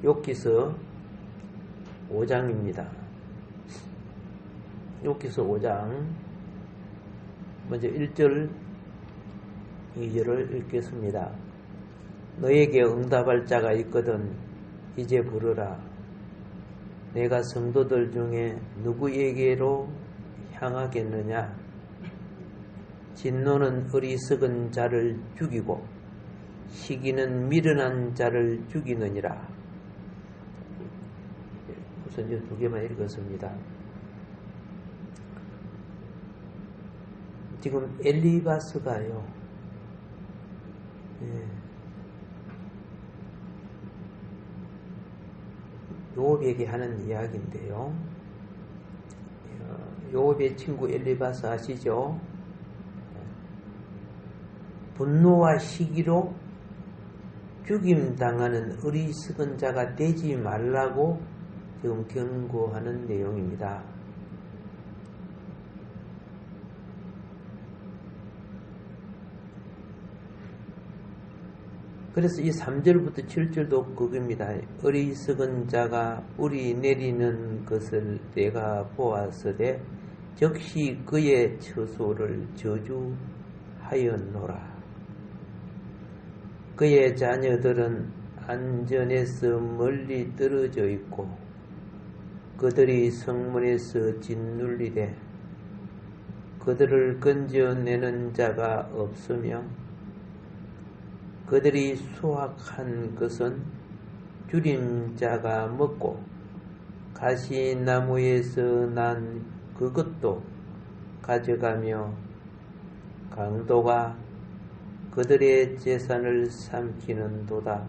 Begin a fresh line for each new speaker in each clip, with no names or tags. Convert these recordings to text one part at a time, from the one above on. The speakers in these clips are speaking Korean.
욥기서 5장입니다. 욥기서 5장 먼저 1절 2절을 읽겠습니다. 너에게 응답할 자가 있거든 이제 부르라. 내가 성도들 중에 누구에게로 향하겠느냐. 진노는 어리석은 자를 죽이고 시기는 미련한 자를 죽이느니라. 우선 이제 두 개만 읽었습니다. 지금 엘리바스가요, 욥에게 하는 이야기인데요. 욥의 친구 엘리바스 아시죠? 분노와 시기로 죽임당하는 어리석은 자가 되지 말라고 지금 경고하는 내용입니다. 그래서 이 3절부터 7절도 그겁니다. 어리석은 자가 뿌리 내리는 것을 내가 보았으되 즉시 그의 처소를 저주하였노라. 그의 자녀들은 안전에서 멀리 떨어져 있고 그들이 성문에서 짓눌리되 그들을 건져내는 자가 없으며 그들이 수확한 것은 주림자가 먹고 가시나무에서 난 그것도 가져가며 강도가 그들의 재산을 삼키는도다.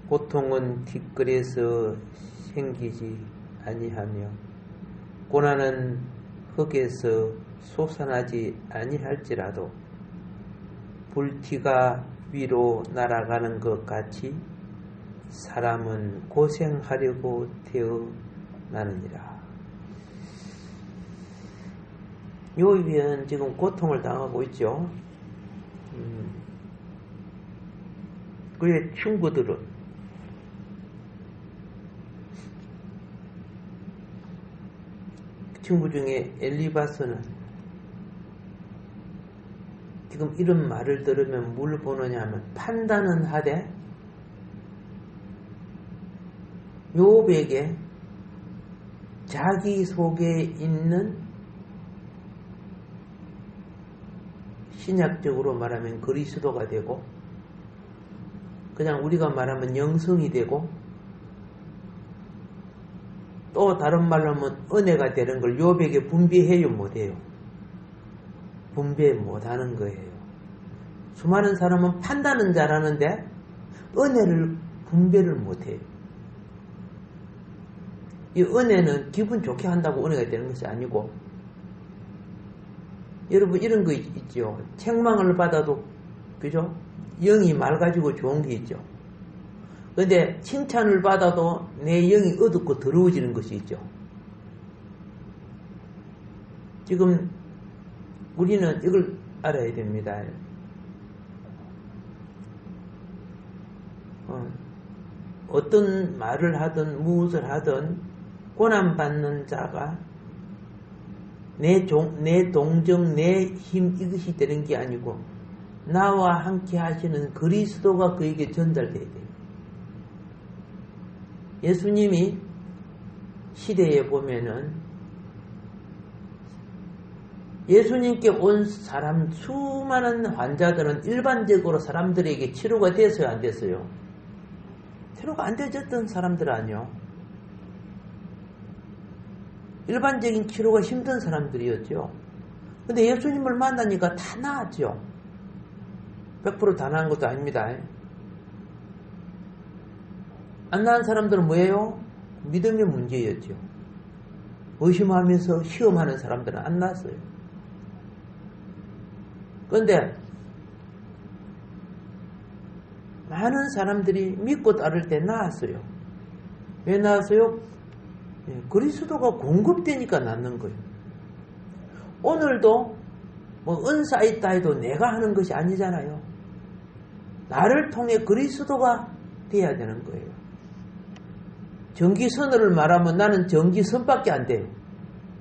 고통은 티끌에서 생기지 아니하며 고난은 흙에서 솟아나지 아니할지라도 불티가 위로 날아가는 것 같이 사람은 고생하려고 태어나느니라. 욥은 지금 고통을 당하고 있죠. 그의 친구들은 친구 중에 엘리바스는 지금 이런 말을 들으면 뭘 보느냐 하면 판단은 하되 욥에게 자기 속에 있는 신약적으로 말하면 그리스도가 되고 그냥 우리가 말하면 영성이 되고 또 다른 말로 하면 은혜가 되는 걸 욥에게 분비해요 못해요? 분배 못하는 거예요. 수많은 사람은 판단은 잘하는데 은혜를 분배를 못해요. 이 은혜는 기분 좋게 한다고 은혜가 되는 것이 아니고, 여러분 이런 거 있죠. 책망을 받아도 그죠? 영이 맑아지고 좋은 게 있죠. 그런데 칭찬을 받아도 내 영이 어둡고 더러워지는 것이 있죠. 지금 우리는 이걸 알아야 됩니다. 어떤 말을 하든 무엇을 하든 고난받는 자가 내 동정, 내 힘 이것이 되는 게 아니고 나와 함께 하시는 그리스도가 그에게 전달돼야 돼요. 예수님이 시대에 보면은 예수님께 온 사람 수많은 환자들은 일반적으로 사람들에게 치료가 됐어요, 안 됐어요? 치료가 안 되었던 사람들 아니요. 일반적인 치료가 힘든 사람들이었죠. 근데 예수님을 만나니까 다 나았죠. 100% 다 나은 것도 아닙니다. 안 나은 사람들은 뭐예요? 믿음의 문제였죠. 의심하면서 시험하는 사람들은 안 나았어요. 그런데 많은 사람들이 믿고 따를 때 나았어요. 왜 나았어요? 그리스도가 공급되니까 낫는 거예요. 오늘도 뭐 은사 있다 해도 내가 하는 것이 아니잖아요. 나를 통해 그리스도가 돼야 되는 거예요. 전기선을 말하면 나는 전기선밖에 안 돼요.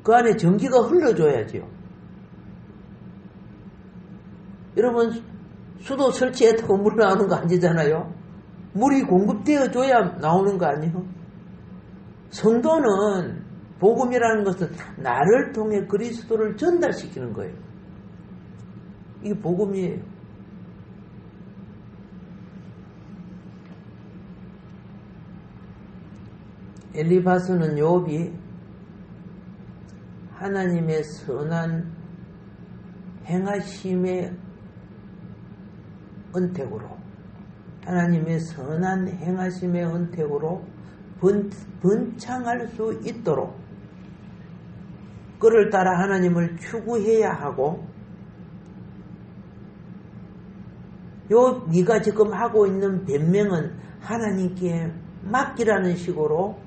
그 안에 전기가 흘러줘야지요. 여러분, 수도 설치했다고 물 나오는 거 아니잖아요. 물이 공급되어 줘야 나오는 거 아니에요. 성도는 복음이라는 것은 나를 통해 그리스도를 전달시키는 거예요. 이게 복음이에요. 엘리바스는 욥이 하나님의 선한 행하심의 은택으로, 하나님의 선한 행하심의 은택으로 번창할 수 있도록 그를 따라 하나님을 추구해야 하고, 네가 지금 하고 있는 변명은 하나님께 맡기라는 식으로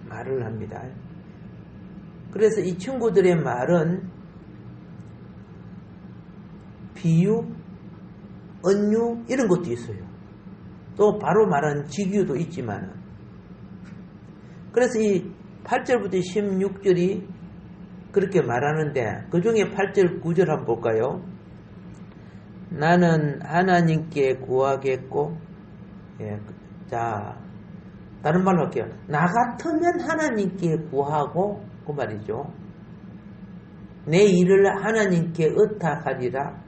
말을 합니다. 그래서 이 친구들의 말은 비유, 은유 이런 것도 있어요. 또 바로 말하는 직유도 있지만, 그래서 이 8절부터 16절이 그렇게 말하는데, 그 중에 8절 9절 한번 볼까요? 나는 하나님께 구하겠고, 자, 다른 말로 할게요. 나 같으면 하나님께 구하고, 그 말이죠. 내 일을 하나님께 의탁하리라.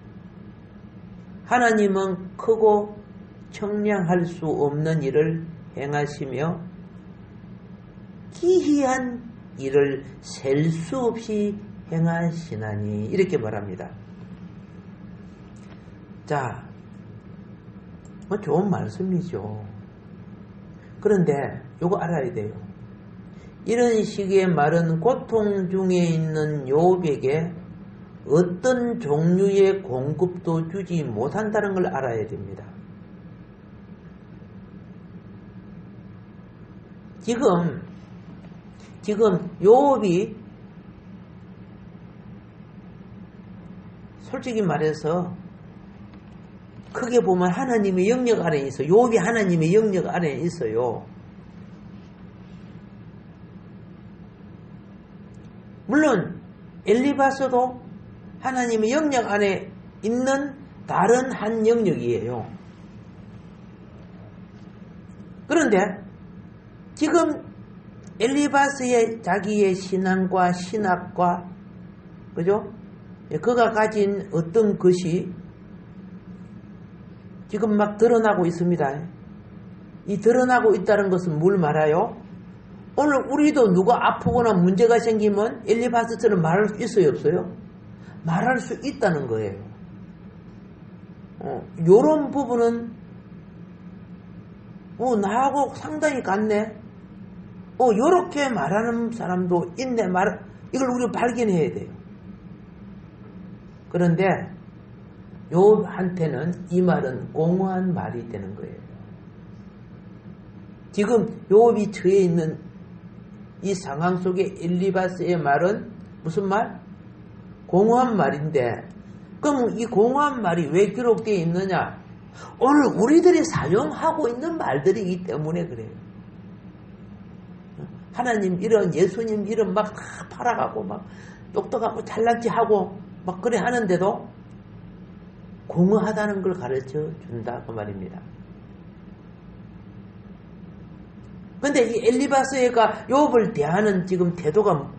하나님은 크고 청량할 수 없는 일을 행하시며 기이한 일을 셀 수 없이 행하시나니, 이렇게 말합니다. 자, 좋은 말씀이죠. 그런데 요거 알아야 돼요. 이런 식의 말은 고통 중에 있는 욥에게 어떤 종류의 공급도 주지 못한다는 걸 알아야 됩니다. 지금 욥이 솔직히 말해서 크게 보면 하나님의 영역 아래에 있어요. 욥이 하나님의 영역 아래에 있어요. 물론 엘리바스도 하나님의 영역 안에 있는 다른 한 영역이에요. 그런데 지금 엘리바스의 자기의 신앙과 신학과, 그죠? 그가 가진 어떤 것이 지금 막 드러나고 있습니다. 이 드러나고 있다는 것은 뭘 말해요? 오늘 우리도 누가 아프거나 문제가 생기면 엘리바스처럼 말할 수 있어요, 없어요? 말할 수 있다는 거예요. 요런 부분은 나하고 상당히 같네. 요렇게 말하는 사람도 있네. 이걸 우리가 발견해야 돼요. 그런데 욥한테는 이 말은 공허한 말이 되는 거예요. 지금 욥이 처해 있는 이 상황 속에 엘리바스의 말은 무슨 말? 공허한 말인데, 그럼 이 공허한 말이 왜 기록되어 있느냐? 오늘 우리들이 사용하고 있는 말들이기 때문에 그래요. 하나님 이름, 예수님 이름 막 다 팔아가고 막 똑똑하고 잘난지 하고 막 그래 하는데도 공허하다는 걸 가르쳐 준다, 그 말입니다. 근데 이 엘리바스가 욥을 대하는 지금 태도가,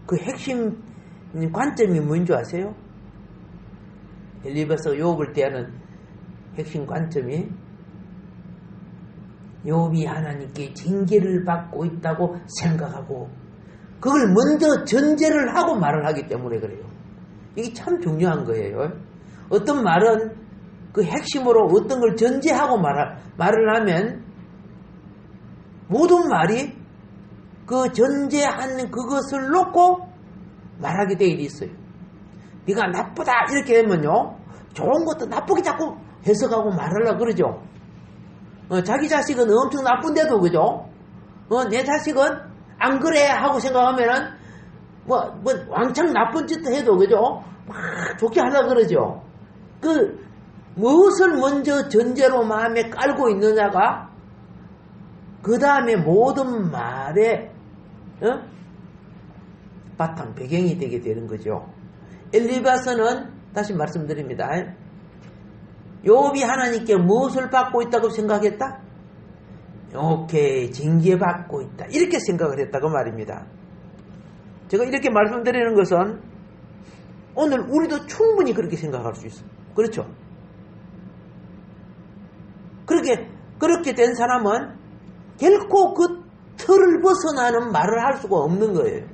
그 핵심 관점이 뭔 줄 아세요? 엘리바스가 욥을 대하는 핵심 관점이 욥이 하나님께 징계를 받고 있다고 생각하고 그걸 먼저 전제를 하고 말을 하기 때문에 그래요. 이게 참 중요한 거예요. 어떤 말은 그 핵심으로 어떤 걸 전제하고 말을 하면 모든 말이 그 전제한 그것을 놓고 말하게 돼 있어요. 네가 나쁘다 이렇게 하면요, 좋은 것도 나쁘게 자꾸 해석하고 말하려고 그러죠. 자기 자식은 엄청 나쁜데도, 그죠? 내 자식은 안 그래 하고 생각하면은 뭐 왕창 나쁜 짓도 해도, 그죠? 막 좋게 하려고 그러죠. 무엇을 먼저 전제로 마음에 깔고 있느냐가 그 다음에 모든 말의 바탕 배경이 되게 되는 거죠. 엘리바스는 다시 말씀드립니다. 욥이 하나님께 무엇을 받고 있다고 생각했다? 오케이, 징계받고 있다, 이렇게 생각을 했다고 말입니다. 제가 이렇게 말씀드리는 것은 오늘 우리도 충분히 그렇게 생각할 수 있어요. 그렇죠? 그렇게 된 사람은 결코 그 틀을 벗어나는 말을 할 수가 없는 거예요.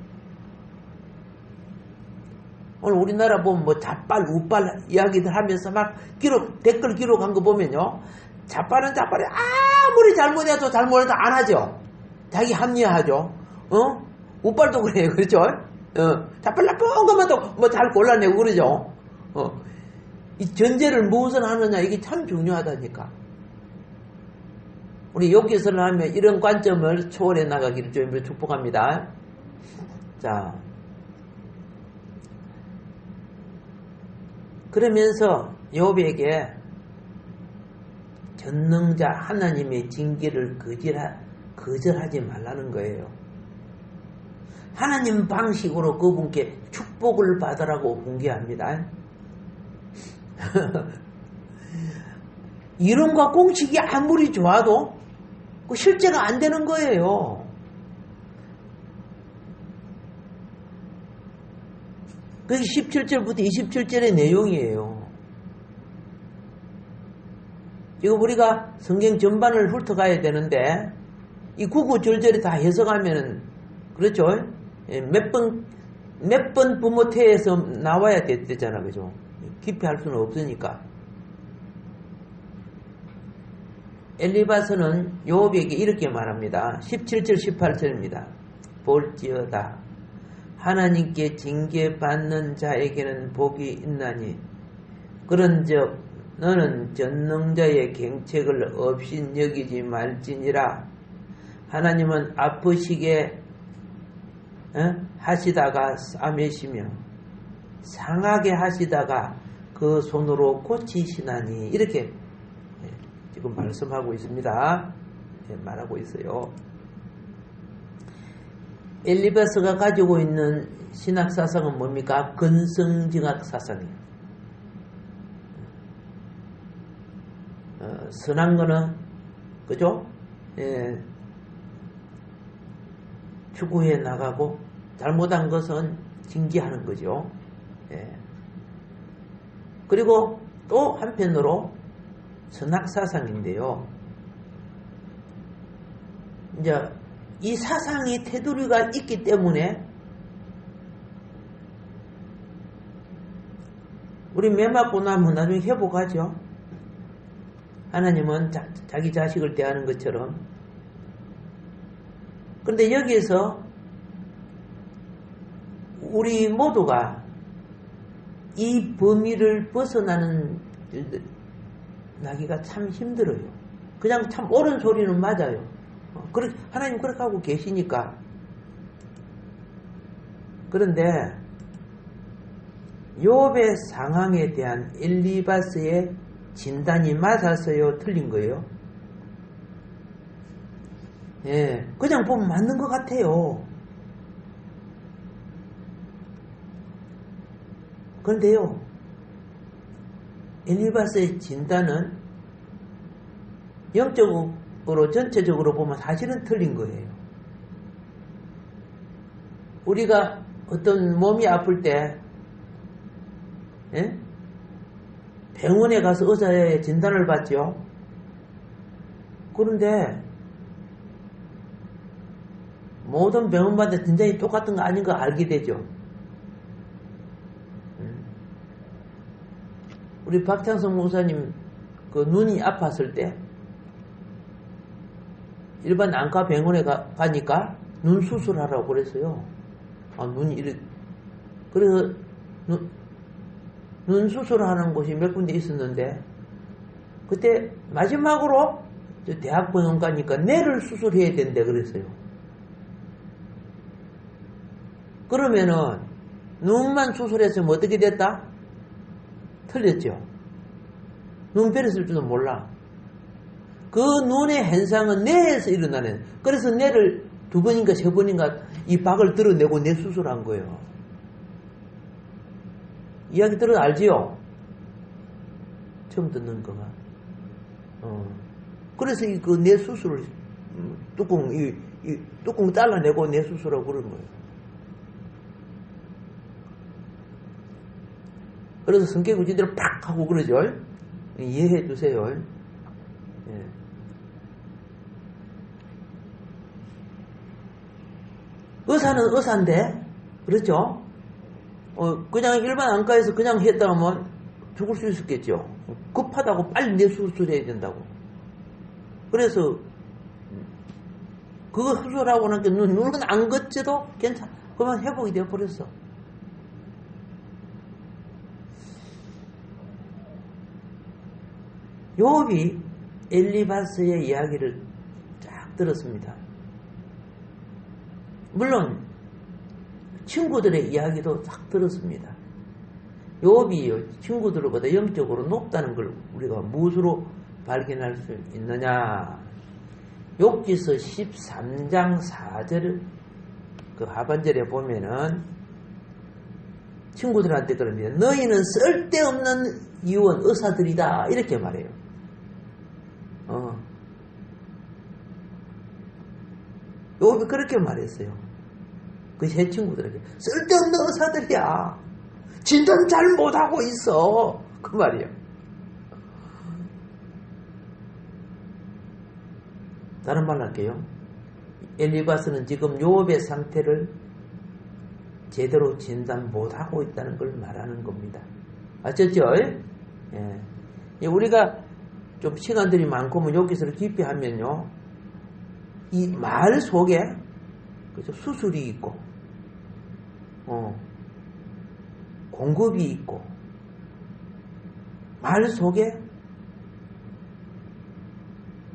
오늘 우리나라 보면 뭐 좌빨, 우빨 이야기들 하면서 막 댓글 기록한 거 보면요. 좌빨은 좌빨이 아무리 잘못해도 잘못해도 안 하죠. 자기 합리화하죠. 우빨도 그래요. 그렇죠? 좌빨 나쁜 것만 또 뭐 잘 골라내고 그러죠. 이 전제를 무엇을 하느냐, 이게 참 중요하다니까. 우리 여기서는 하면 이런 관점을 초월해 나가기를 주님으로 축복합니다. 자, 그러면서 욥에게 전능자 하나님의 징계를 거절하지 말라는 거예요. 하나님 방식으로 그분께 축복을 받으라고 공개합니다. 이론과 공식이 아무리 좋아도 그 실제가 안 되는 거예요. 그게 17절부터 27절의 내용이에요. 지금 우리가 성경 전반을 훑어가야 되는데 이 구구절절이 다 해석하면은, 그렇죠? 몇 번 부모태에서 나와야 되잖아, 그죠? 깊이 할 수는 없으니까. 엘리바스는 욥에게 이렇게 말합니다. 17절 18절입니다. 볼지어다 하나님께 징계받는 자에게는 복이 있나니 그런즉 너는 전능자의 경책을 없인 여기지 말지니라. 하나님은 아프시게 하시다가 싸매시며 상하게 하시다가 그 손으로 고치시나니, 이렇게 지금 말씀하고 있습니다. 말하고 있어요. 엘리바스가 가지고 있는 신학사상은 뭡니까? 근성징악사상이에요. 선한 거는, 그죠? 추구해 나가고 잘못한 것은 징계하는 거죠. 그리고 또 한편으로 선악사상인데요. 이제 이 사상이 테두리가 있기 때문에 우리 매 맞고 나면 나중에 회복하죠. 하나님은 자기 자식을 대하는 것처럼. 그런데 여기에서 우리 모두가 이 범위를 벗어나는 나기가 참 힘들어요. 그냥 참 옳은 소리는 맞아요. 하나님 그렇게 하고 계시니까. 그런데 욥의 상황에 대한 엘리바스의 진단이 맞았어요, 틀린 거예요? 그냥 보면 맞는 것 같아요. 그런데요, 엘리바스의 진단은 영적으로 전체적으로 보면 사실은 틀린 거예요. 우리가 어떤 몸이 아플 때 병원에 가서 의사의 진단을 받죠. 그런데 모든 병원마다 진단이 똑같은 거 아닌 거 알게 되죠. 우리 박창성 목사님 그 눈이 아팠을 때 일반 안과 병원에 가니까 눈 수술하라고 그랬어요. 눈이 이렇게. 그래서 눈 수술하는 곳이 몇 군데 있었는데 그때 마지막으로 대학병원 가니까 뇌를 수술해야 된대 그랬어요. 그러면은 눈만 수술했으면 어떻게 됐다? 틀렸죠. 눈 베렸을 줄도 몰라. 그 눈의 현상은 뇌에서 일어나는. 그래서 뇌를 2번인가 3번인가 이 박을 드러내고 뇌 수술한 거예요. 이야기 들어 알지요? 처음 듣는 거가. 그래서 그 뇌 수술을 뚜껑 잘라내고 뇌 수술하고 그런 거예요. 그래서 성격 지대로 팍 하고 그러죠. 이해해 주세요. 예. 의사는 의사인데, 그렇죠? 그냥 일반 안과에서 그냥 했다 하면 죽을 수 있었겠죠. 급하다고 빨리 뇌 수술해야 된다고. 그래서 그거 수술하고 나니까 눈은 안 걷지도 괜찮아. 그러면 회복이 되어버렸어. 욥이 엘리바스의 이야기를 쫙 들었습니다. 물론 친구들의 이야기도 쫙 들었습니다. 욥이 친구들보다 영적으로 높다는 걸 우리가 무엇으로 발견할 수 있느냐? 욥기서 13장 4절 그 하반절에 보면은 친구들한테 그럽니다. 너희는 쓸데없는 이원 의사들이다 이렇게 말해요. 욥이 그렇게 말했어요. 그 세 친구들에게 쓸데없는 의사들이야. 진단 잘 못하고 있어. 그 말이에요. 다른 말로 할게요. 엘리바스는 지금 욥의 상태를 제대로 진단 못하고 있다는 걸 말하는 겁니다. 아셨죠? 예. 우리가 좀 시간들이 많고 욥기서를 깊이 하면요, 이 말 속에 그죠? 수술이 있고, 공급이 있고, 말 속에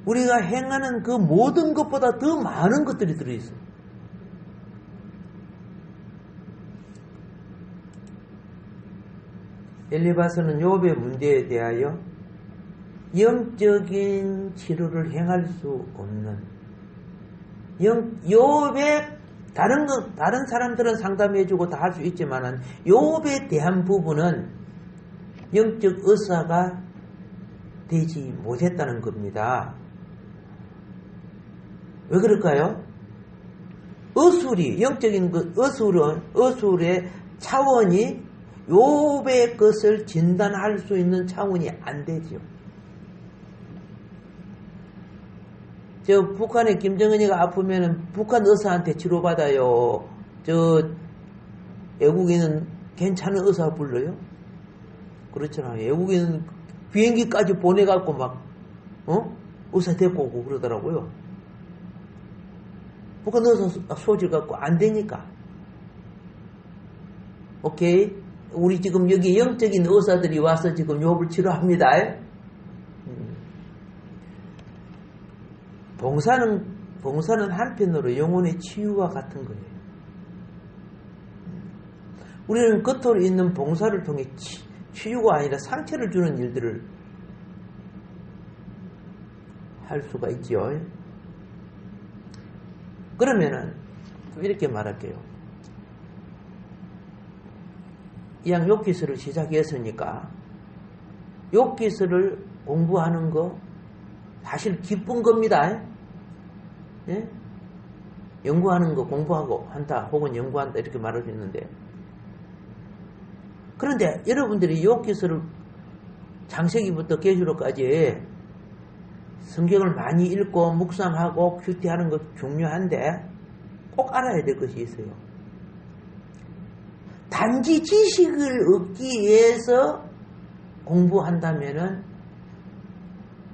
우리가 행하는 그 모든 것보다 더 많은 것들이 들어있어요. 엘리바스는 욥의 문제에 대하여 영적인 치료를 행할 수 없는, 욥의 다른 사람들은 상담해주고 다 할 수 있지만은 욥에 대한 부분은 영적 의사가 되지 못했다는 겁니다. 왜 그럴까요? 영적인 의술의 차원이 욥의 것을 진단할 수 있는 차원이 안 되죠. 저 북한의 김정은이가 아프면은 북한 의사한테 치료받아요. 저 외국인은 괜찮은 의사 불러요? 그렇잖아요. 외국인은 비행기까지 보내갖고 막 의사 데리고 오고 그러더라고요. 북한 의사 소질 갖고 안 되니까. 오케이? 우리 지금 여기 영적인 의사들이 와서 지금 욥을 치료합니다. 봉사는 한편으로 영혼의 치유와 같은 거예요. 우리는 겉으로 있는 봉사를 통해 치유가 아니라 상처를 주는 일들을 할 수가 있죠. 그러면은 이렇게 말할게요. 이왕 욥기서를 시작했으니까 욥기서를 공부하는 거 사실 기쁜 겁니다. 예? 연구하는 거 공부하고 한다 혹은 연구한다 이렇게 말할 수 있는데, 그런데 여러분들이 욥기서를 창세기부터 계시록까지 성경을 많이 읽고 묵상하고 큐티하는 것 중요한데 꼭 알아야 될 것이 있어요. 단지 지식을 얻기 위해서 공부한다면은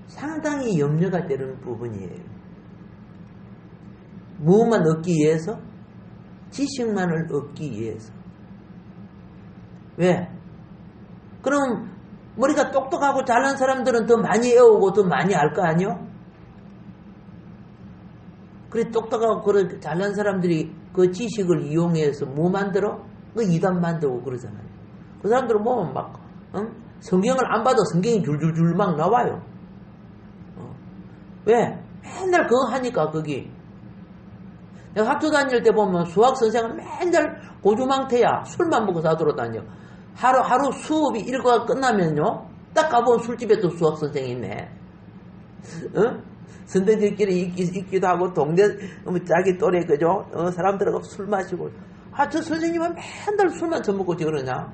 상당히 염려가 되는 부분이에요. 무엇만 얻기 위해서? 지식만을 얻기 위해서. 왜? 그럼 머리가 똑똑하고 잘난 사람들은 더 많이 외우고 더 많이 알 거 아니요? 그래 똑똑하고 그런 잘난 사람들이 그 지식을 이용해서 뭐 만들어? 그 이단 만들고 그러잖아요. 그 사람들은 보면 성경을 안 봐도 성경이 줄줄줄 막 나와요. 왜? 맨날 그거 하니까, 거기. 내가 학교 다닐 때 보면 수학 선생은 맨날 고주망태야. 술만 먹고 사들어 다녀. 하루 수업이 일과가 끝나면요. 딱 가보면 술집에 또 수학 선생이 있네. 어? 선생들끼리 있기도 하고, 동네, 자기 또래, 그죠? 사람들하고 술 마시고. 저 선생님은 맨날 술만 처먹고 저러냐?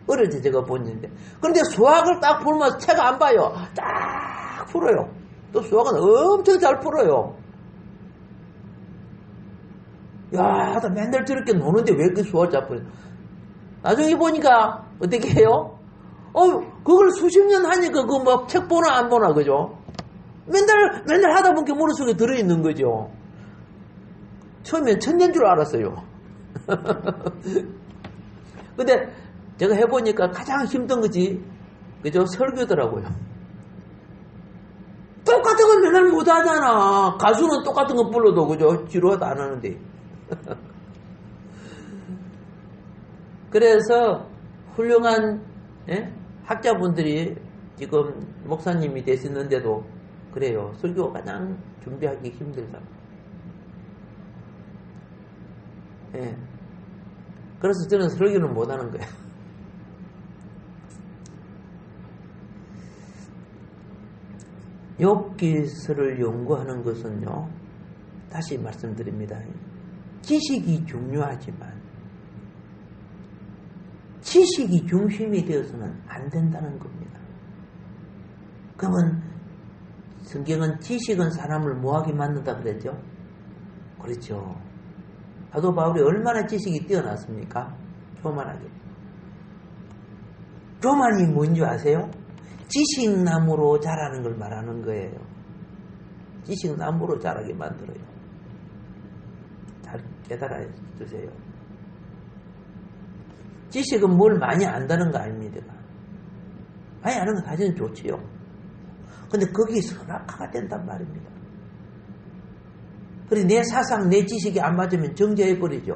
어릴 때 제가 본인데. 그런데 수학을 딱 풀면 책 안 봐요. 딱 풀어요. 또 수학은 엄청 잘 풀어요. 야, 나 맨날 저렇게 노는데 왜 이렇게 수학을 잘 풀어? 나중에 보니까 어떻게 해요? 그걸 수십 년 하니까 그거 뭐 책 보나 안 보나, 그죠? 맨날 하다 보니까 머릿속에 들어있는 거죠. 처음엔 천년 줄 알았어요. 근데 제가 해보니까 가장 힘든 거지, 그죠? 설교더라고요. 똑같은 건 맨날 못 하잖아. 가수는 똑같은 거 불러도, 그죠? 지루하다 안 하는데. 그래서 훌륭한 학자분들이 지금 목사님이 되시는데도 그래요. 설교가 가장 준비하기 힘들다. 예. 그래서 저는 설교는 못하는 거예요. 욥기서를 연구하는 것은요, 다시 말씀드립니다. 지식이 중요하지만 지식이 중심이 되어서는 안 된다는 겁니다. 그러면 성경은 지식은 사람을 뭐하게 만든다 그랬죠? 그렇죠. 사도 바울이 얼마나 지식이 뛰어났습니까? 교만하게. 교만이 뭔지 아세요? 지식나무로 자라는 걸 말하는 거예요. 지식나무로 자라게 만들어요. 잘 깨달아 주세요. 지식은 뭘 많이 안다는 거 아닙니다. 많이 아는 건 사실은 좋지요. 근데 거기 선악화가 된단 말입니다. 그래, 내 사상, 내 지식이 안 맞으면 정죄해버리죠.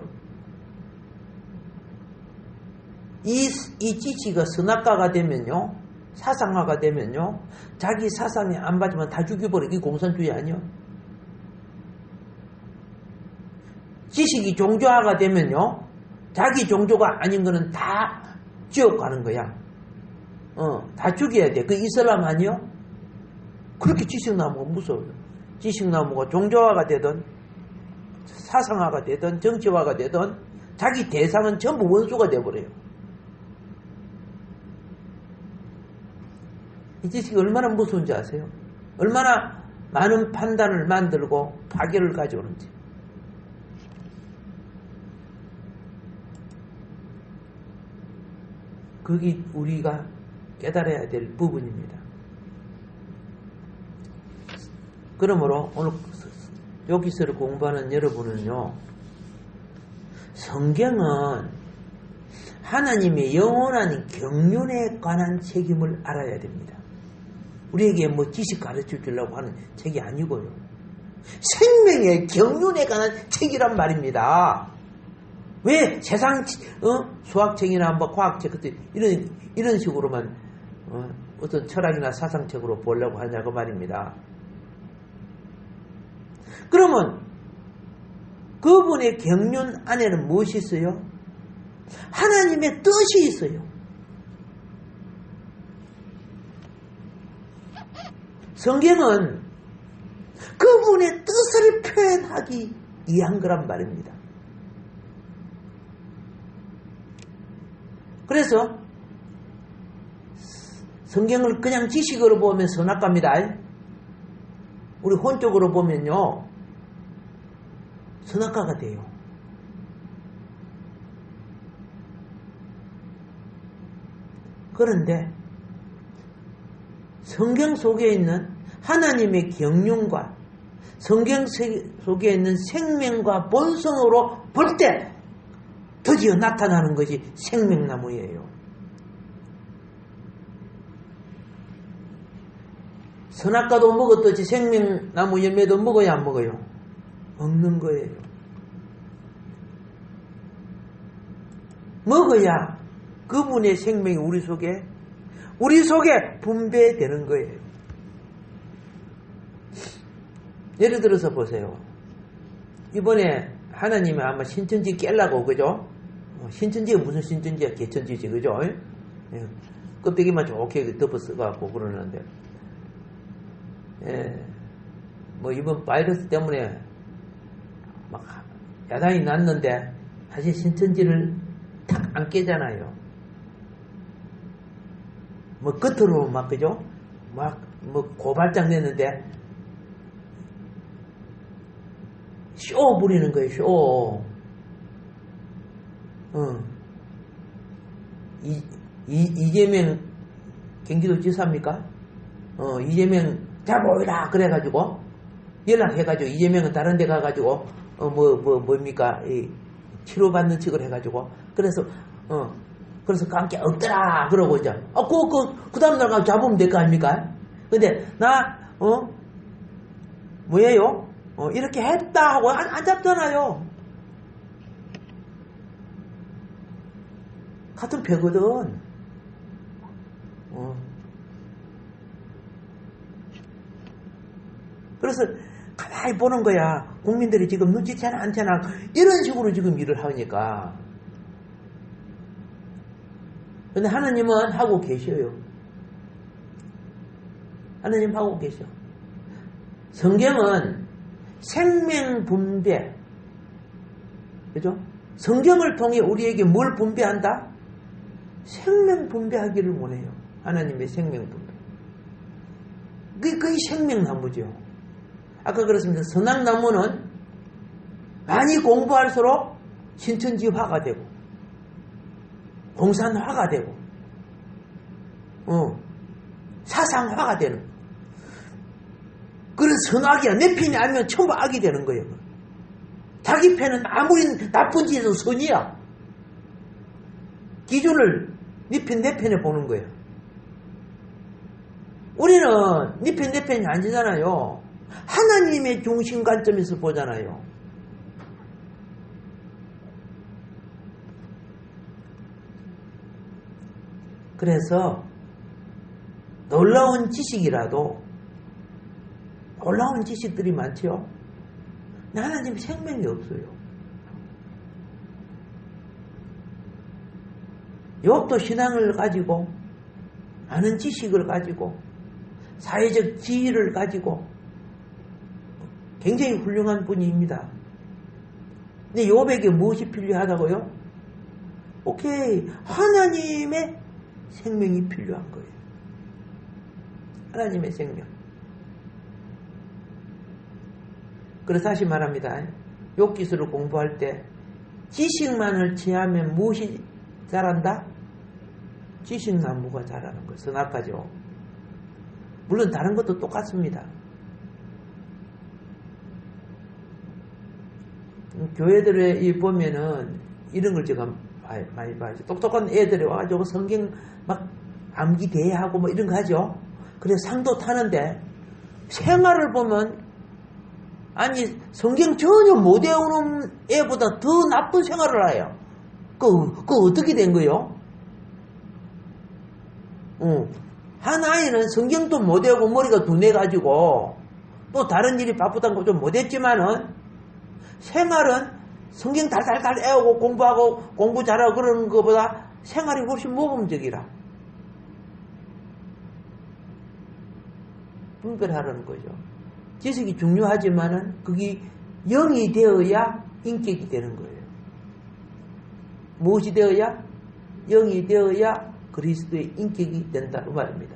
이 지식이 선악화가 되면요, 사상화가 되면요, 자기 사상이 안 맞으면 다 죽여버리기. 이게 공산주의 아니요? 지식이 종교화가 되면요, 자기 종교가 아닌 거는 다 지옥 가는 거야. 다 죽여야 돼. 그 이슬람 아니요? 그렇게 지식나무가 무서워요. 지식나무가 종교화가 되든 사상화가 되든 정치화가 되든 자기 대상은 전부 원수가 되어버려요. 이 지식이 얼마나 무서운지 아세요? 얼마나 많은 판단을 만들고 파괴를 가져오는지. 그게 우리가 깨달아야 될 부분입니다. 그러므로 오늘 욥기서를 공부하는 여러분은요, 성경은 하나님의 영원한 경륜에 관한 책임을 알아야 됩니다. 우리에게 뭐 지식 가르쳐 주려고 하는 책이 아니고요. 생명의 경륜에 관한 책이란 말입니다. 왜 세상 수학책이나 뭐 과학책 이런 식으로만 어떤 철학이나 사상책으로 보려고 하냐고 말입니다. 그러면 그분의 경륜 안에는 무엇이 있어요? 하나님의 뜻이 있어요. 성경은 그분의 뜻을 표현하기 위한 거란 말입니다. 그래서 성경을 그냥 지식으로 보면 선악과입니다. 우리 혼적으로 보면요, 선악과가 돼요. 그런데 성경 속에 있는 하나님의 경륜과 성경 속에 있는 생명과 본성으로 볼 때 드디어 나타나는 것이 생명나무예요. 선악과도 먹었듯이 생명나무 열매도 먹어야 안 먹어요? 먹는 거예요. 먹어야 그분의 생명이 우리 속에 분배되는 거예요. 예를 들어서 보세요. 이번에 하나님이 아마 신천지 깰라고, 그죠? 신천지가 무슨 신천지야? 개천지지, 그죠? 예. 껍데기만 좋게 덮어 써갖고 그러는데, 예. 뭐 이번 바이러스 때문에 막 야단이 났는데, 사실 신천지를 탁 안 깨잖아요. 뭐 겉으로 막, 그죠? 막, 뭐 고발장 냈는데, 쇼 부리는 거예요, 쇼. 이재명 경기도지사입니까? 이재명 자 모이라 그래가지고 연락해가지고 이재명은 다른 데 가가지고 뭡니까 치료받는 척을 해가지고 그래서 관계 없더라 그러고 이제 그 다음날 가서 잡으면 될 거 아닙니까? 근데 뭐예요? 이렇게 했다 하고 안 잡잖아요. 같은 배거든. 그래서 가만히 보는 거야. 국민들이 지금 눈치채나 안 채나 이런 식으로 지금 일을 하니까. 근데 하나님은 하고 계셔요. 하나님 하고 계셔. 성경은 생명분배, 그죠? 성경을 통해 우리에게 뭘 분배한다? 생명분배하기를 원해요. 하나님의 생명분배. 그게 생명나무죠. 아까 그랬습니다. 선악나무는 많이 공부할수록 신천지화가 되고 공산화가 되고 사상화가 되는 거예요. 그런 선악이야. 내 편이 아니면 전부 악이 되는 거예요. 자기 편은 아무리 나쁜 짓에도 선이야. 기준을 네 편, 내 편에 보는 거예요. 우리는 네 편, 내 편이 아니잖아요. 하나님의 중심 관점에서 보잖아요. 그래서 놀라운 지식이라도 놀라운 지식들이 많죠. 근데 하나님 생명이 없어요. 욥도 신앙을 가지고 많은 지식을 가지고 사회적 지위를 가지고 굉장히 훌륭한 분입니다. 근데 욥에게 무엇이 필요하다고요? 오케이, 하나님의 생명이 필요한 거예요. 하나님의 생명. 그래서 다시 말합니다. 욥기술을 공부할 때 지식만을 취하면 무엇이 자란다? 지식나무가 자라는 거예요. 선악과죠. 물론 다른 것도 똑같습니다. 교회들에 보면은 이런 걸 제가 많이 봐요. 똑똑한 애들이 와가지고 성경 막 암기 대회하고 뭐 이런 거 하죠. 그래서 상도 타는데 생활을 보면 아니 성경 전혀 못 외우는 애보다 더 나쁜 생활을 해요. 그거 어떻게 된 거요? 한 아이는 성경도 못 외우고 머리가 둔해가지고 또 다른 일이 바쁘다는 거 좀 못했지만은 생활은 성경 달달달 외우고 공부하고 공부 잘하고 그러는 것보다 생활이 훨씬 모범적이라. 분별하라는 거죠. 지식이 중요하지만은 그게 영이 되어야 인격이 되는 거예요. 무엇이 되어야? 영이 되어야 그리스도의 인격이 된다 그 말입니다.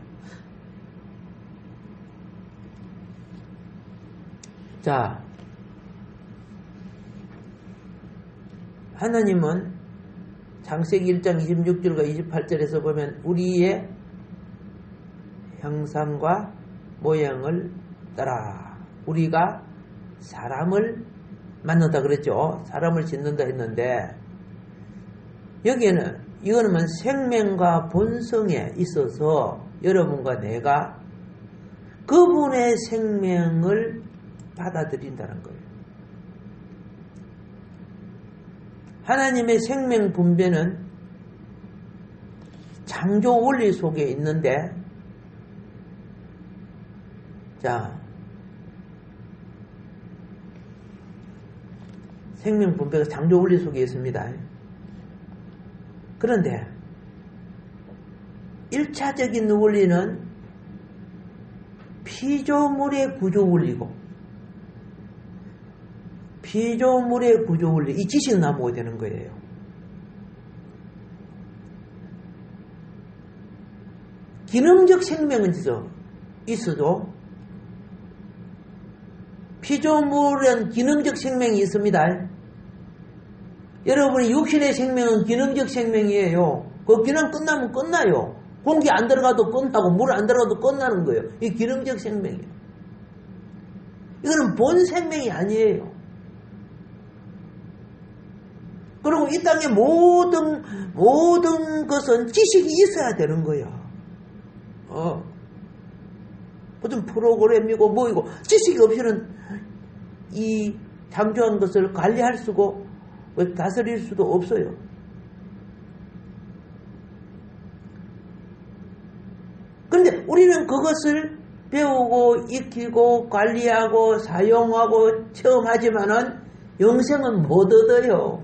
자, 하나님은 창세기 1장 26절과 28절에서 보면 우리의 형상과 모양을 따라 우리가 사람을 만든다 그랬죠. 사람을 짓는다 했는데 여기에는 이거는 생명과 본성에 있어서 여러분과 내가 그분의 생명을 받아들인다는 거예요. 하나님의 생명 분배는 창조 원리 속에 있는데, 자, 생명 분배가 창조 원리 속에 있습니다. 그런데 1차적인 원리는 피조물의 구조 원리고, 피조물의 구조 원리, 이 지식은 나오게 되는 거예요. 기능적 생명은 있어도 피조물은 기능적 생명이 있습니다. 여러분이 육신의 생명은 기능적 생명이에요. 그 기능 끝나면 끝나요. 공기 안 들어가도 끝나고 물 안 들어가도 끝나는 거예요. 이 기능적 생명이에요. 이거는 본 생명이 아니에요. 그리고 이 땅의 모든 것은 지식이 있어야 되는 거야. 무슨 프로그램이고 뭐이고 지식이 없이는 이 창조한 것을 관리할 수고 다스릴 수도 없어요. 그런데 우리는 그것을 배우고 익히고 관리하고 사용하고 체험하지만은 영생은 못 얻어요.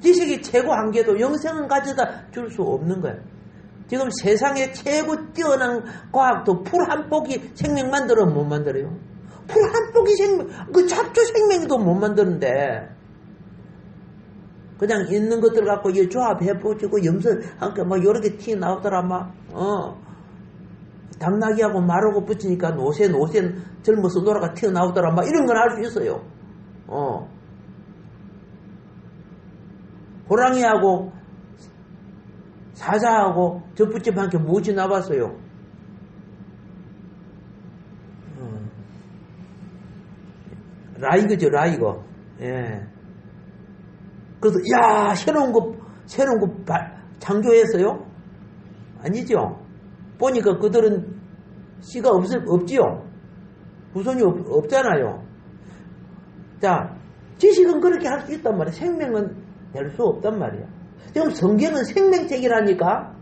지식이 최고 한계도 영생은 가져다 줄 수 없는 거예요. 지금 세상에 최고 뛰어난 과학도 풀 한 포기 생명 만들어면 못 만들어요. 풀 한 포기 생명, 그 잡초 생명도 못 만드는데, 그냥 있는 것들 갖고 이 조합해보지고 염설, 막 여러 개 티 나오더라, 당나귀하고 말하고 붙이니까 노새 젊어서 노라가 튀어나오더라, 이런 걸 할 수 있어요. 호랑이하고 사자하고 접붙집 한 개 무엇이 나왔어요? 라이거죠, 라이거. 예. 그래서, 새로운 거 창조했어요? 아니죠. 보니까 그들은 씨가 없지요. 후손이 없잖아요. 자, 지식은 그렇게 할 수 있단 말이에요. 생명은 될 수 없단 말이야. 지금 성경은 생명책이라니까.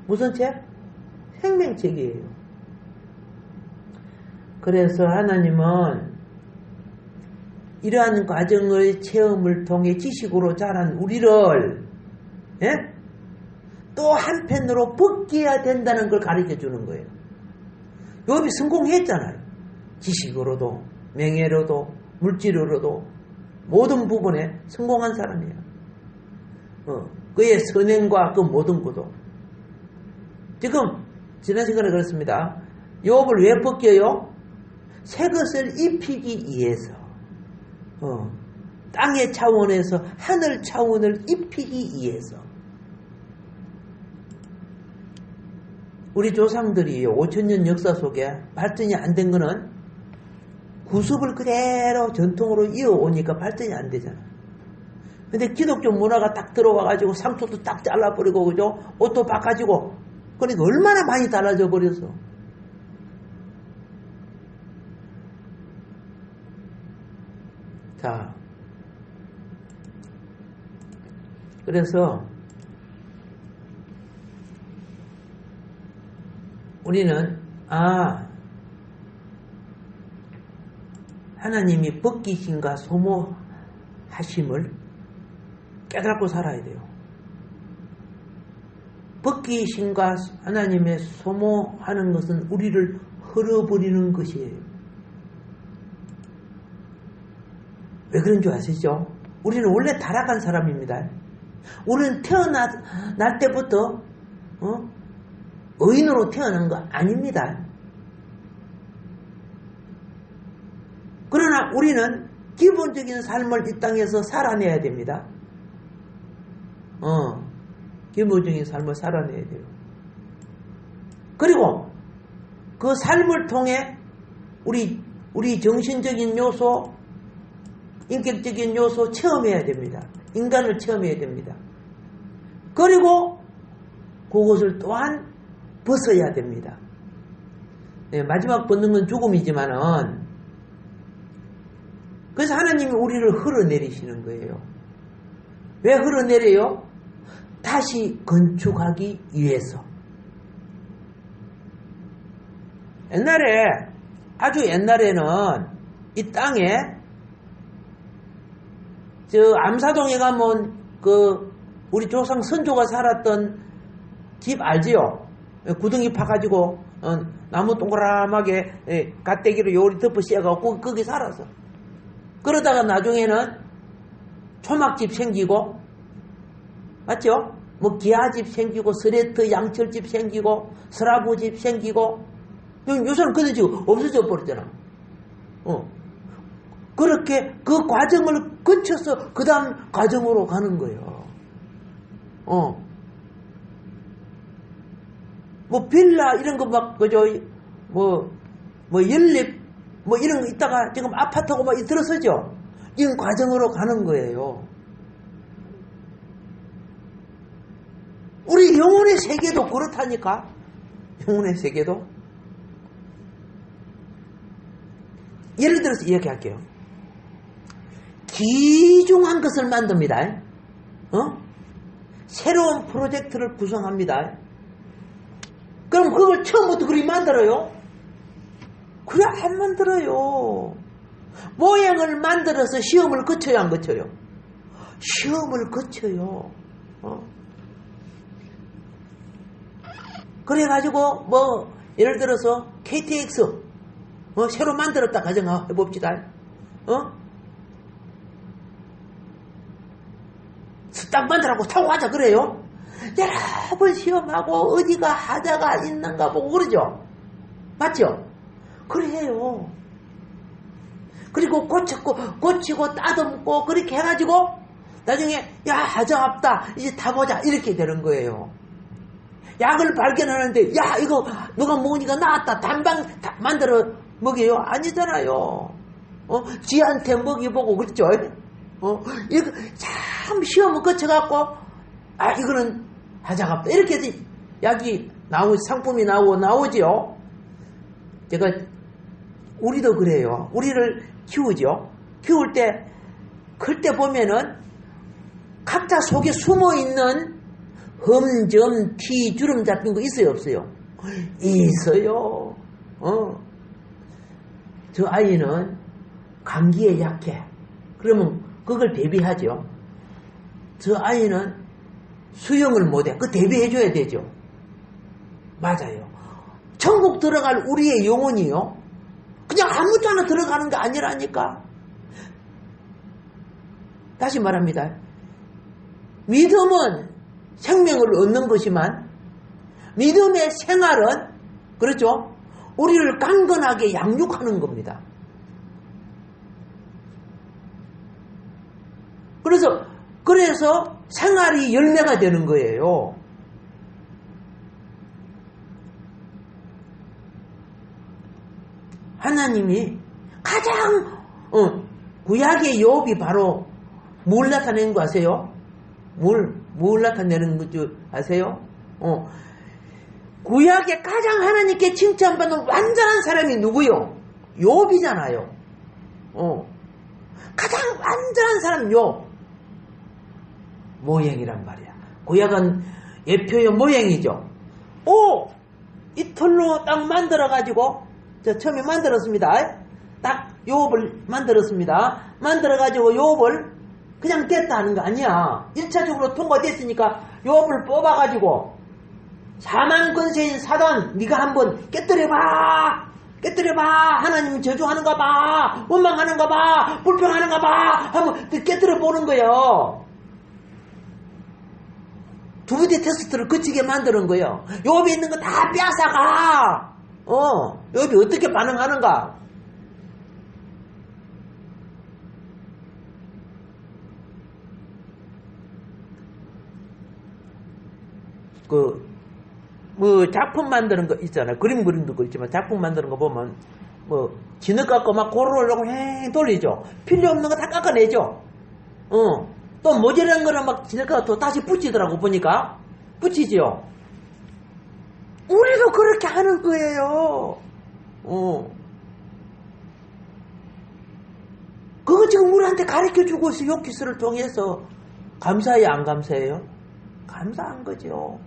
무슨 책? 생명책이에요. 그래서 하나님은 이러한 과정의 체험을 통해 지식으로 자란 우리를 또 한편으로 벗겨야 된다는 걸 가르쳐 주는 거예요. 욥이 성공했잖아요. 지식으로도 명예로도 물질로도 모든 부분에 성공한 사람이에요. 그의 선행과 그 모든 것도. 지금 지난 시간에 그랬습니다. 욥을 왜 벗겨요? 새 것을 입히기 위해서. 땅의 차원에서 하늘 차원을 입히기 위해서. 우리 조상들이 5,000년 역사 속에 발전이 안 된 거는 구습을 그대로 전통으로 이어오니까 발전이 안 되잖아. 근데 기독교 문화가 딱 들어와가지고 상투도 딱 잘라버리고, 그죠? 옷도 바꿔지고. 그러니까 얼마나 많이 달라져 버렸어. 자. 그래서, 우리는, 하나님이 벗기심과 소모하심을 깨닫고 살아야 돼요. 벗기심과 하나님의 소모하는 것은 우리를 헐어버리는 것이에요. 왜 그런 줄 아시죠? 우리는 원래 타락한 사람입니다. 우리는 태어날 때부터 의인으로 태어난 거 아닙니다. 그러나 우리는 기본적인 삶을 이 땅에서 살아내야 됩니다. 기본적인 삶을 살아내야 돼요. 그리고 그 삶을 통해 우리 정신적인 요소, 인격적인 요소 체험해야 됩니다. 인간을 체험해야 됩니다. 그리고 그것을 또한 벗어야 됩니다. 네, 마지막 벗는 건 죽음이지만은, 그래서 하나님이 우리를 흘러내리시는 거예요. 왜 흘러내려요? 다시 건축하기 위해서. 옛날에 아주 옛날에는 이 땅에 저 암사동에 가면 그 우리 조상 선조가 살았던 집 알지요? 구덩이 파가지고 나무 동그랗게 갓대기로 요리 덮어 씌워갖고 거기 살았어. 그러다가 나중에는 초막집 생기고, 맞죠? 뭐 기아집 생기고, 스레트 양철집 생기고, 서라부집 생기고, 요새는 그런 집 없어져 버렸잖아. 그렇게 그 과정을 거쳐서 그 다음 과정으로 가는 거예요. 뭐 빌라 이런 거 막 그죠? 뭐 연립 뭐 이런 거 있다가 지금 아파트고 막 들어서죠. 이런 과정으로 가는 거예요. 우리 영혼의 세계도 그렇다니까. 영혼의 세계도. 예를 들어서 이야기할게요. 귀중한 것을 만듭니다. 새로운 프로젝트를 구성합니다. 그럼 그걸 처음부터 그리 만들어요? 그래 안 만들어요. 모양을 만들어서 시험을 거쳐요, 안 거쳐요? 시험을 거쳐요. 그래가지고 뭐 예를 들어서 KTX 새로 만들었다 가정해봅시다. 딱 만들라고 타고 가자 그래요? 여러 번 시험하고 어디가 하자가 있는가 보고 그러죠? 맞죠? 그래요. 그리고 고치고 따듬고 그렇게 해가지고 나중에 야 하자 없다 이제 타보자 이렇게 되는 거예요. 약을 발견하는데 야 이거 누가 먹으니까 나았다 단방 만들어 먹여요? 아니잖아요. 쥐한테 먹여보고 그랬죠? 이거 참 시험을 거쳐갖고 이거는 하자가 없다 이렇게 해서 약이 상품이 나오죠. 제가 우리도 그래요. 우리를 키우죠. 키울 때 클 때 보면은 각자 속에 숨어있는 흠점, 티, 주름 잡힌 거 있어요 없어요? 있어요. 저 아이는 감기에 약해. 그러면 그걸 대비하죠. 저 아이는 수영을 못해. 그거 대비해줘야 되죠. 맞아요. 천국 들어갈 우리의 영혼이요. 그냥 아무 데나 들어가는 게 아니라니까. 다시 말합니다. 믿음은 생명을 얻는 것이만 믿음의 생활은 그렇죠? 우리를 강건하게 양육하는 겁니다. 그래서 생활이 열매가 되는 거예요. 하나님이 가장 구약의 욥이 바로 뭘 나타내는 거 아세요? 뭘 나타내는 거 아세요? 구약에 가장 하나님께 칭찬받는 완전한 사람이 누구요? 욥이잖아요. 가장 완전한 사람 욥. 모형이란 말이야. 구약은 예표의 모형이죠. 이 털로 딱 만들어가지고 처음에 만들었습니다. 딱 욥을 만들었습니다. 만들어가지고 욥을 그냥 됐다 하는 거 아니야. 1차적으로 통과됐으니까 욥을 뽑아가지고 사망 권세인 사단 네가 한번 깨뜨려봐. 하나님 저주하는가 봐. 원망하는가 봐. 불평하는가 봐. 한번 깨뜨려 보는 거예요. 두 번째 테스트를 거치게 만드는 거예요. 욥이 있는 거 다 뺏어가. 욥이 어떻게 반응하는가. 작품 만드는 거 있잖아요. 그림 그림도 그렇지만 작품 만드는 거 보면 진흙 깎고 막 고루려고 행 돌리죠. 필요 없는 거 다 깎아내죠. 또 모자란 거는 막 진흙 깎고 다시 붙이더라고 보니까. 붙이죠. 우리도 그렇게 하는 거예요. 그거 지금 우리한테 가르쳐주고 있어. 욥기서를 통해서. 감사해요 안 감사해요? 감사한 거죠.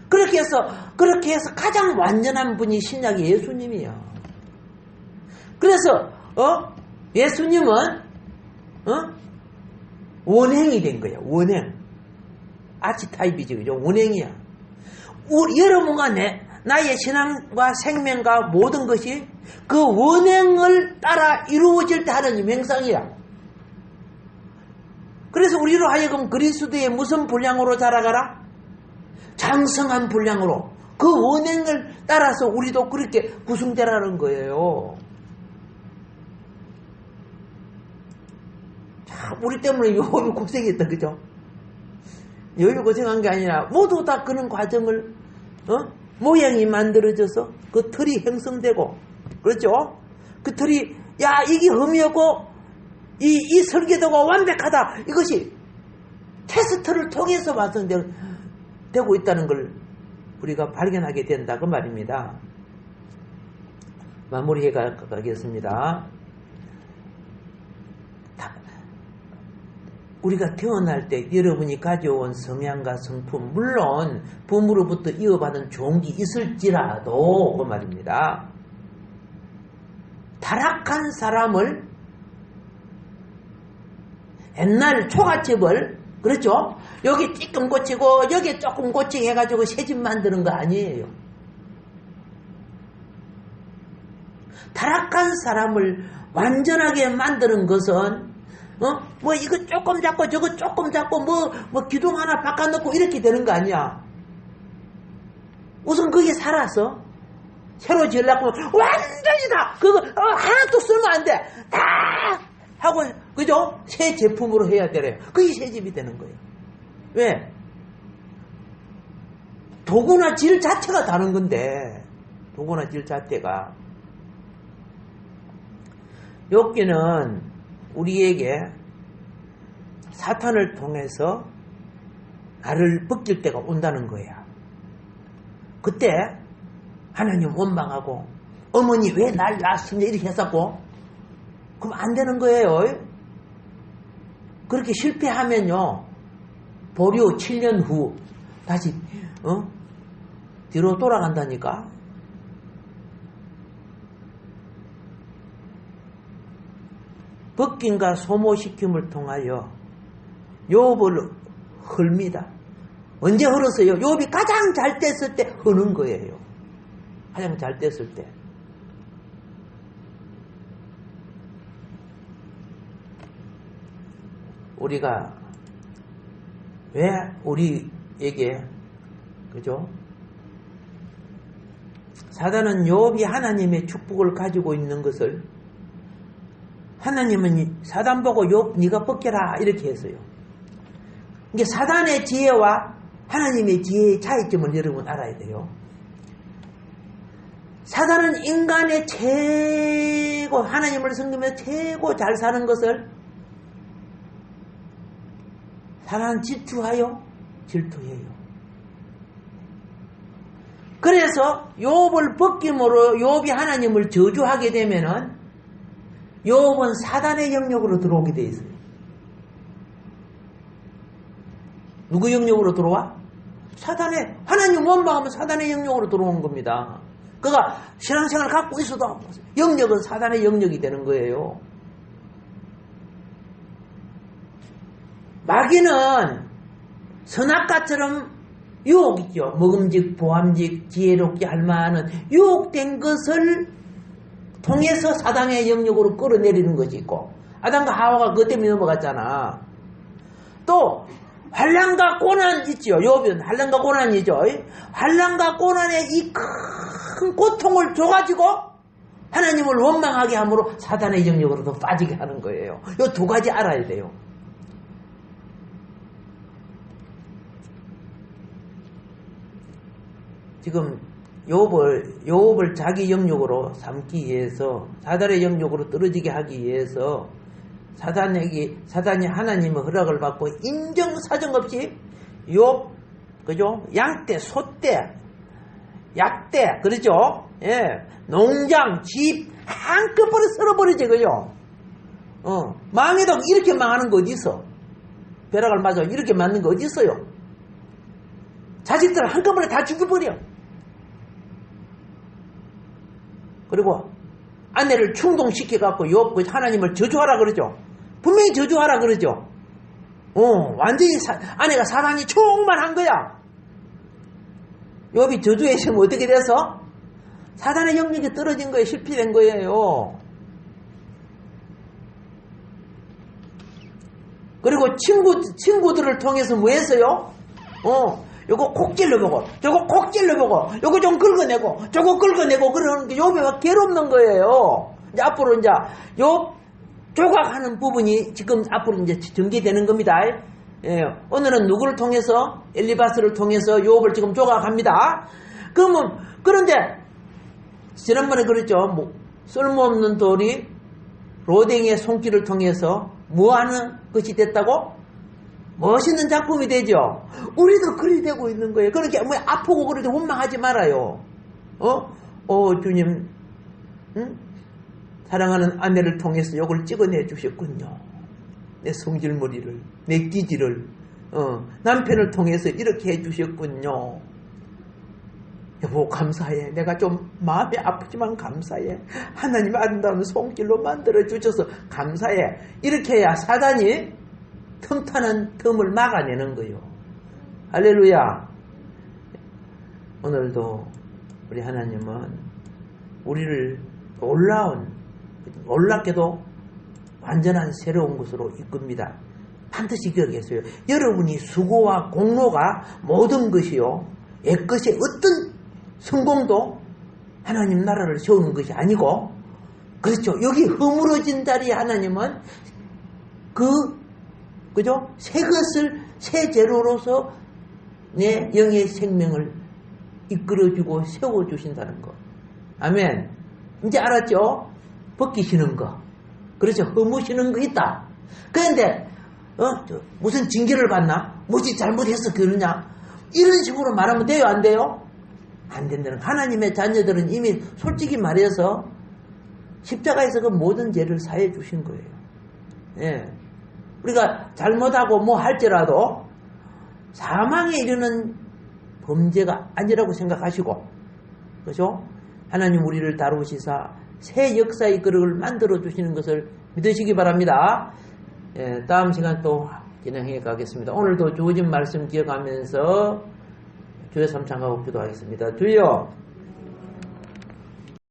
그렇게 해서 가장 완전한 분이 신약의 예수님이야. 그래서 예수님은 원행이 된 거야. 원행. 아치타입이지, 그죠? 원행이야. 여러분과 나의 신앙과 생명과 모든 것이 그 원행을 따라 이루어질 때 하는 행상이야. 그래서 우리로 하여금 그리스도의 무슨 분량으로 자라가라? 장성한 분량으로. 그 원행을 따라서 우리도 그렇게 구성되라는 거예요. 자, 우리 때문에 요업이 고생했다, 그죠? 요업이 고생한 게 아니라 모두 다 그런 과정을 모양이 만들어져서 그 틀이 형성되고, 그렇죠? 그 틀이 이게 흠이었고 이 설계도가 완벽하다, 이것이 테스트를 통해서 완성되고 있다는 걸 우리가 발견하게 된다, 그 말입니다. 마무리해 가겠습니다. 우리가 태어날 때 여러분이 가져온 성향과 성품, 물론 부모로부터 이어받은 좋은 게 있을지라도 그 말입니다. 타락한 사람을, 옛날 초가집을, 그렇죠? 여기 조금 고치고 여기 조금 고치게 해가지고 새집 만드는 거 아니에요. 타락한 사람을 완전하게 만드는 것은 뭐 이거 조금 잡고 저거 조금 잡고 뭐 기둥 하나 바꿔놓고 이렇게 되는 거 아니야. 우선 거기에 살아서 새로 지으려고 완전히 다 그거 하나도 쓰면 안 돼. 다 하고, 그죠? 새 제품으로 해야 되래요. 그게 새 집이 되는 거예요. 왜? 도구나 질 자체가 다른 건데, 도구나 질 자체가. 욥기는 우리에게 사탄을 통해서 나를 벗길 때가 온다는 거야. 그때 하나님 원망하고, 어머니 왜 날 낳았으냐 이렇게 했었고, 그럼 안 되는 거예요. 그렇게 실패하면요, 보류 7년 후 다시 뒤로 돌아간다니까. 벗김과 소모시킴을 통하여 욥을 헐니다. 언제 헐었어요? 욥이 가장 잘 됐을 때 허는 거예요. 가장 잘 됐을 때. 우리가 왜 우리에게, 그죠? 사단은 욥이 하나님의 축복을 가지고 있는 것을, 하나님은 사단 보고 욥 네가 벗겨라 이렇게 했어요. 이게 사단의 지혜와 하나님의 지혜의 차이점을 여러분 알아야 돼요. 사단은 인간의 최고, 하나님을 섬기면서 최고 잘 사는 것을 사단은 질투해요. 그래서 욥을 벗김으로 욥이 하나님을 저주하게 되면은 욥은 사단의 영역으로 들어오게 돼 있어요. 누구 영역으로 들어와? 사단의, 하나님 원망하면 사단의 영역으로 들어온 겁니다. 그가 신앙생활을 갖고 있어도 영역은 사단의 영역이 되는 거예요. 마귀는 선악과처럼 유혹이죠. 먹음직, 보암직, 지혜롭게 할 만한 유혹된 것을 통해서 사단의 영역으로 끌어내리는 것이 있고, 아담과 하와가 그것 때문에 넘어갔잖아. 또 환난과 고난 있죠. 욥은 환난과 고난이죠. 환난과 고난의 이 큰 고통을 줘가지고 하나님을 원망하게 함으로 사단의 영역으로 더 빠지게 하는 거예요. 이 두 가지 알아야 돼요. 지금 욥을 자기 영역으로 삼기 위해서, 사단의 영역으로 떨어지게 하기 위해서 사단이 하나님의 허락을 받고 인정사정 없이 욥, 그죠? 양떼, 소떼, 약떼, 그렇죠? 예, 농장, 집 한꺼번에 쓸어버리지, 그죠? 망해도 이렇게 망하는 거 어디 있어? 벼락을 맞아 이렇게 맞는 거 어디 있어요? 자식들 한꺼번에 다 죽여버려. 그리고 아내를 충동시켜갖고 욥 하나님을 저주하라 그러죠. 분명히 저주하라 그러죠. 완전히 아내가 사단이 충만한 거야. 욥이 저주에 있으면 어떻게 돼서? 사단의 영역이 떨어진 거예요. 실패된 거예요. 그리고 친구들을 통해서 뭐 했어요? 요거 콕 찔러보고, 저거 콕 찔러보고, 요거 좀 긁어내고, 저거 긁어내고, 그러는 게 욥이 막 괴롭는 거예요. 이제 앞으로 이제, 욥 조각하는 부분이 지금 앞으로 이제 전개되는 겁니다. 예, 오늘은 누구를 통해서? 엘리바스를 통해서 욥을 지금 조각합니다. 그런데, 지난번에 그랬죠. 쓸모없는 돌이 로댕의 손길을 통해서 뭐 하는 것이 됐다고? 멋있는 작품이 되죠. 우리도 그리 되고 있는 거예요. 그렇게 뭐 아프고 그래도 원망하지 말아요. 주님, 사랑하는 아내를 통해서 욕을 찍어내 주셨군요. 내 성질머리를, 내 기질을, 남편을 통해서 이렇게 해주셨군요. 여보, 감사해. 내가 좀 마음이 아프지만 감사해. 하나님 아름다운 손길로 만들어 주셔서 감사해. 이렇게 해야 사단이 틈타는 틈을 막아내는 거예요. 할렐루야. 오늘도 우리 하나님은 우리를 놀랍게도 완전한 새로운 것으로 이끕니다. 반드시 기억했어요. 여러분이 수고와 공로가 모든 것이요. 옛것의 어떤 성공도 하나님 나라를 세우는 것이 아니고, 그렇죠. 여기 허물어진 자리에 하나님은 그죠? 새 것을 새 재료로서 내 영의 생명을 이끌어주고 세워주신다는 거. 아멘. 이제 알았죠? 벗기시는 거. 그렇죠. 허무시는 거 있다. 그런데, 무슨 징계를 받나? 뭐지 잘못해서 그러냐? 이런 식으로 말하면 돼요? 안 돼요? 안 된다는 거예요. 하나님의 자녀들은 이미 솔직히 말해서 십자가에서 그 모든 죄를 사해 주신 거예요. 예. 우리가 잘못하고 뭐 할지라도 사망에 이르는 범죄가 아니라고 생각하시고, 그렇죠? 하나님 우리를 다루시사 새 역사의 그릇을 만들어 주시는 것을 믿으시기 바랍니다. 예, 다음 시간 또 진행해 가겠습니다. 오늘도 주어진 말씀 기억하면서 주의 삼창하고 기도하겠습니다. 주여,